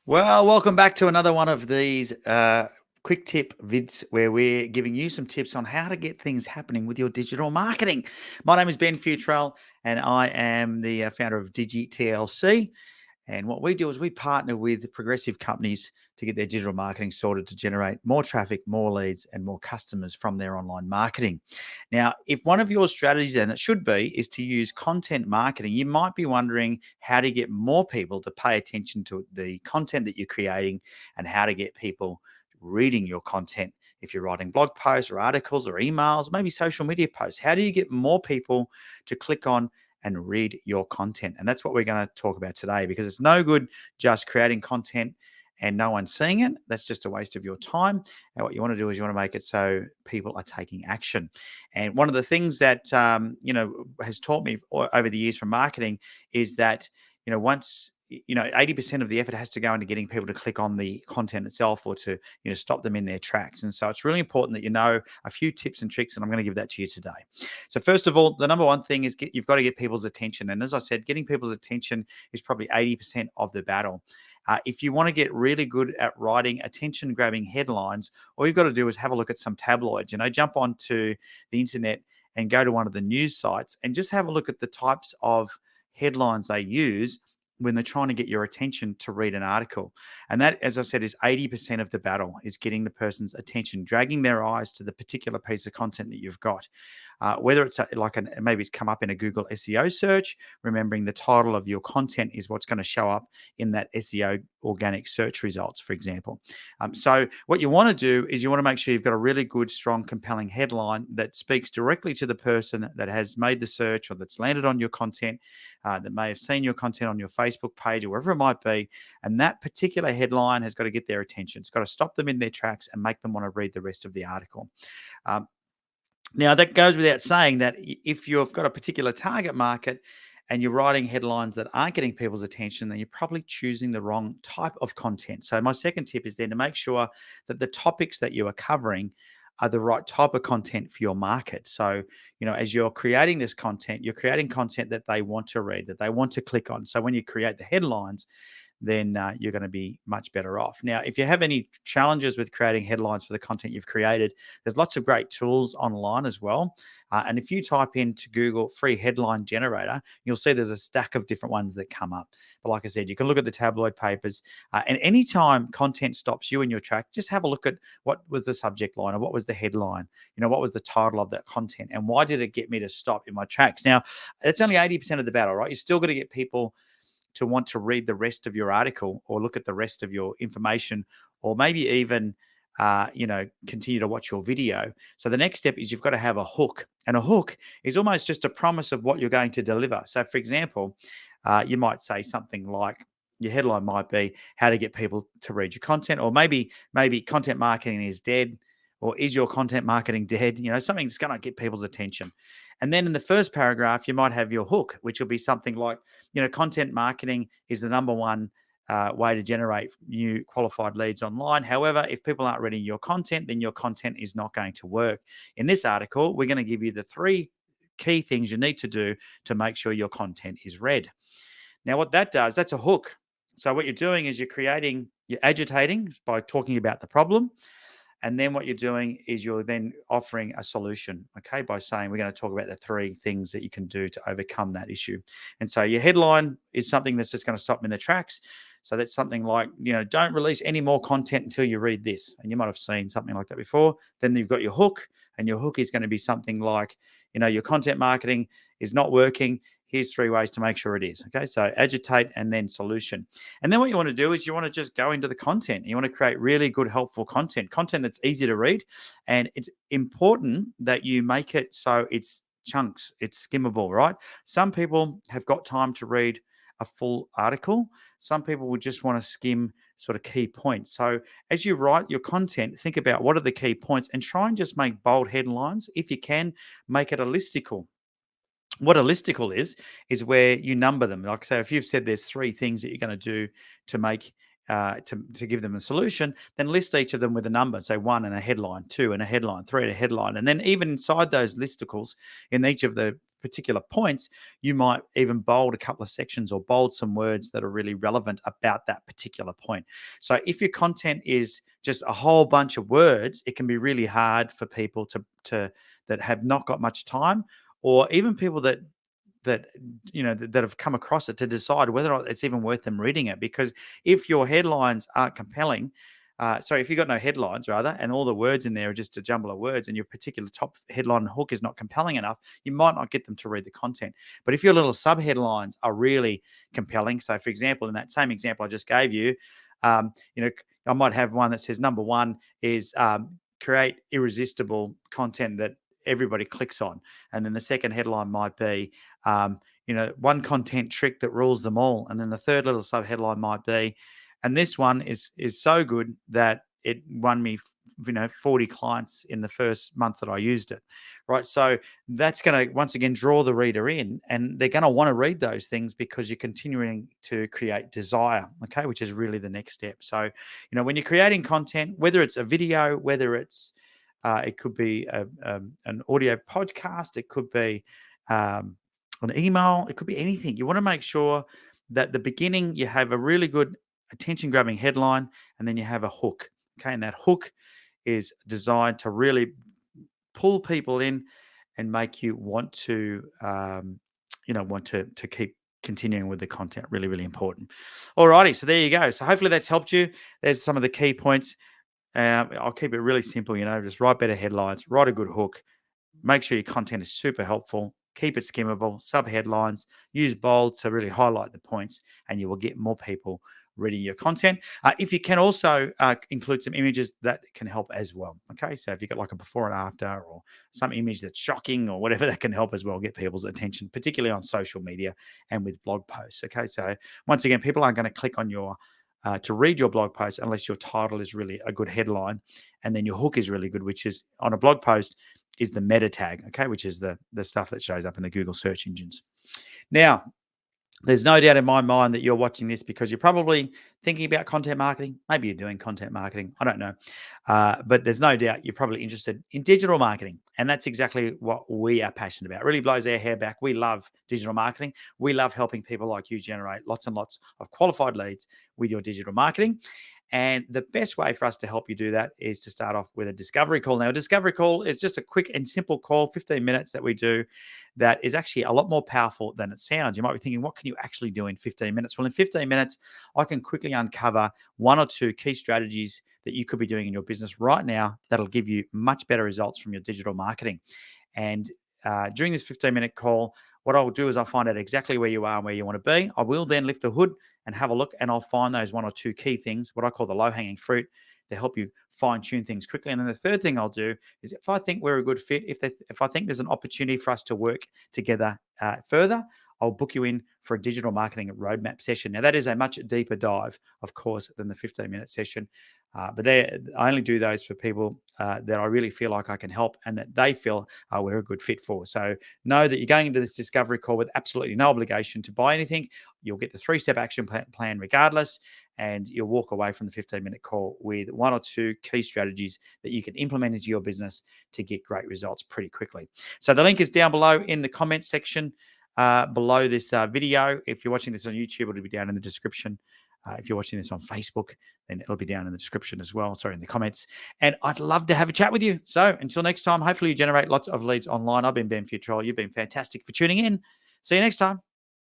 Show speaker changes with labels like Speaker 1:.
Speaker 1: Well, welcome back to another one of these quick tip vids where we're giving you some tips on how to get things happening with your digital marketing. My name is Ben Futrell, and I am the founder of Digi TLC. And what we do is we partner with progressive companies to get their digital marketing sorted to generate more traffic, more leads, and more customers from their online marketing. Now, if one of your strategies, and it should be, is to use content marketing, you might be wondering how to get more people to pay attention to the content that you're creating and how to get people reading your content. If you're writing blog posts or articles or emails, maybe social media posts, how do you get more people to click on and read your content? And that's what we're going to talk about today, because it's no good just creating content and no one's seeing it. That's just a waste of your time. And what you want to do is you want to make it so people are taking action. And one of the things that has taught me over the years from marketing is that once 80% of the effort has to go into getting people to click on the content itself, or to stop them in their tracks. And so it's really important that you know a few tips and tricks, and I'm going to give that to you today. So first of all, the number one thing is you've got to get people's attention. And as I said, getting people's attention is probably 80% of the battle. If you want to get really good at writing attention-grabbing headlines, all you've got to do is have a look at some tabloids. Jump onto the internet and go to one of the news sites and just have a look at the types of headlines they use when they're trying to get your attention to read an article. And that, as I said, is 80% of the battle, is getting the person's attention, dragging their eyes to the particular piece of content that you've got. Whether it's maybe it's come up in a Google SEO search, remembering the title of your content is what's going to show up in that SEO organic search results, for example. So what you want to do is you want to make sure you've got a really good, strong, compelling headline that speaks directly to the person that has made the search or that's landed on your content, that may have seen your content on your Facebook page or wherever it might be. And that particular headline has got to get their attention. It's got to stop them in their tracks and make them want to read the rest of the article. Now, that goes without saying that if you've got a particular target market and you're writing headlines that aren't getting people's attention, then you're probably choosing the wrong type of content. So my second tip is then to make sure that the topics that you are covering are the right type of content for your market. So, as you're creating this content, you're creating content that they want to read, that they want to click on. So when you create the headlines, then you're going to be much better off. Now, if you have any challenges with creating headlines for the content you've created, there's lots of great tools online as well. And if you type into Google free headline generator, you'll see there's a stack of different ones that come up. But like I said, you can look at the tabloid papers. And anytime content stops you in your track, just have a look at what was the subject line, or what was the headline, what was the title of that content, and why did it get me to stop in my tracks? Now, it's only 80% of the battle, right? You still got to get people to want to read the rest of your article, or look at the rest of your information, or maybe even continue to watch your video. So the next step is you've got to have a hook, and a hook is almost just a promise of what you're going to deliver. So for example, you might say something like, your headline might be how to get people to read your content, or maybe content marketing is dead, or is your content marketing dead? Something that's going to get people's attention. And then in the first paragraph, you might have your hook, which will be something like, content marketing is the number one way to generate new qualified leads online. However, if people aren't reading your content, then your content is not going to work. In this article, we're going to give you the 3 key things you need to do to make sure your content is read. Now, what that does, that's a hook. So what you're doing is you're agitating by talking about the problem. And then what you're doing is you're then offering a solution, okay, by saying we're going to talk about the 3 things that you can do to overcome that issue. And so your headline is something that's just going to stop them in their tracks. So that's something like, don't release any more content until you read this. And you might have seen something like that before. Then you've got your hook, and your hook is going to be something like, your content marketing is not working. Here's 3 ways to make sure it is. Okay, so agitate and then solution. And then what you want to do is you want to just go into the content. You want to create really good, helpful content that's easy to read. And it's important that you make it so it's chunks, it's skimmable, right? Some people have got time to read a full article. Some people will just want to skim sort of key points. So as you write your content, think about what are the key points, and try and just make bold headlines. If you can, make it a listicle. What a listicle is where you number them. Like, so if you've said there's 3 things that you're going to do to make to give them a solution, then list each of them with a number. So 1 and a headline, 2 and a headline, 3 and a headline. And then even inside those listicles, in each of the particular points, you might even bold a couple of sections or bold some words that are really relevant about that particular point. So if your content is just a whole bunch of words, it can be really hard for people to that have not got much time, or even people that that have come across it, to decide whether or not it's even worth them reading it. Because if your headlines aren't compelling, sorry, if you've got no headlines rather, and all the words in there are just a jumble of words, and your particular top headline and hook is not compelling enough, you might not get them to read the content. But if your little sub headlines are really compelling, so for example, in that same example I just gave you, um, you know, I might have one that says number one is create irresistible content that everybody clicks on, and then the second headline might be one content trick that rules them all, and then the third little sub headline might be, and this one is so good that it won me 40 clients in the first month that I used it, right? So that's going to once again draw the reader in, and they're going to want to read those things because you're continuing to create desire, okay, which is really the next step. So when you're creating content, whether it's a video, whether it's it could be an audio podcast, it could be an email, it could be anything. You want to make sure that the beginning you have a really good attention grabbing headline, and then you have a hook, okay? And that hook is designed to really pull people in and make you want to keep continuing with the content. Really, really important. Alrighty, so there you go. So hopefully that's helped you. There's some of the key points. I'll keep it really simple, just write better headlines, write a good hook, make sure your content is super helpful, keep it skimmable, sub headlines, use bold to really highlight the points, and you will get more people reading your content. If you can also include some images, that can help as well. Okay, so if you've got like a before and after, or some image that's shocking or whatever, that can help as well, get people's attention, particularly on social media and with blog posts. Okay, so once again, people aren't going to click on your to read your blog post unless your title is really a good headline, and then your hook is really good, which is on a blog post is the meta tag, okay, which is the stuff that shows up in the Google search engines. Now, there's no doubt in my mind that you're watching this because you're probably thinking about content marketing. Maybe you're doing content marketing. I don't know. But there's no doubt you're probably interested in digital marketing. And that's exactly what we are passionate about. It really blows our hair back. We love digital marketing. We love helping people like you generate lots and lots of qualified leads with your digital marketing. And the best way for us to help you do that is to start off with a discovery call. Now, a discovery call is just a quick and simple call, 15 minutes that we do, that is actually a lot more powerful than it sounds. You might be thinking, what can you actually do in 15 minutes? Well, in 15 minutes, I can quickly uncover one or two key strategies that you could be doing in your business right now that'll give you much better results from your digital marketing. And during this 15-minute call, what I'll do is I'll find out exactly where you are and where you want to be. I will then lift the hood and have a look, and I'll find those one or two key things, what I call the low-hanging fruit, to help you fine-tune things quickly. And then the third thing I'll do is, if I think we're a good fit, if I think there's an opportunity for us to work together further, I'll book you in for a digital marketing roadmap session. Now, that is a much deeper dive, of course, than the 15-minute session. But I only do those for people that I really feel like I can help and that they feel we're a good fit for. So know that you're going into this discovery call with absolutely no obligation to buy anything. You'll get the 3-step action plan regardless, and you'll walk away from the 15-minute call with one or two key strategies that you can implement into your business to get great results pretty quickly. So the link is down below in the comments section below this video. If you're watching this on YouTube, it'll be down in the description. If you're watching this on Facebook, then it'll be down in the description as well. Sorry, in the comments. And I'd love to have a chat with you. So until next time, hopefully you generate lots of leads online. I've been Ben Futrell. You've been fantastic for tuning in. See you next time.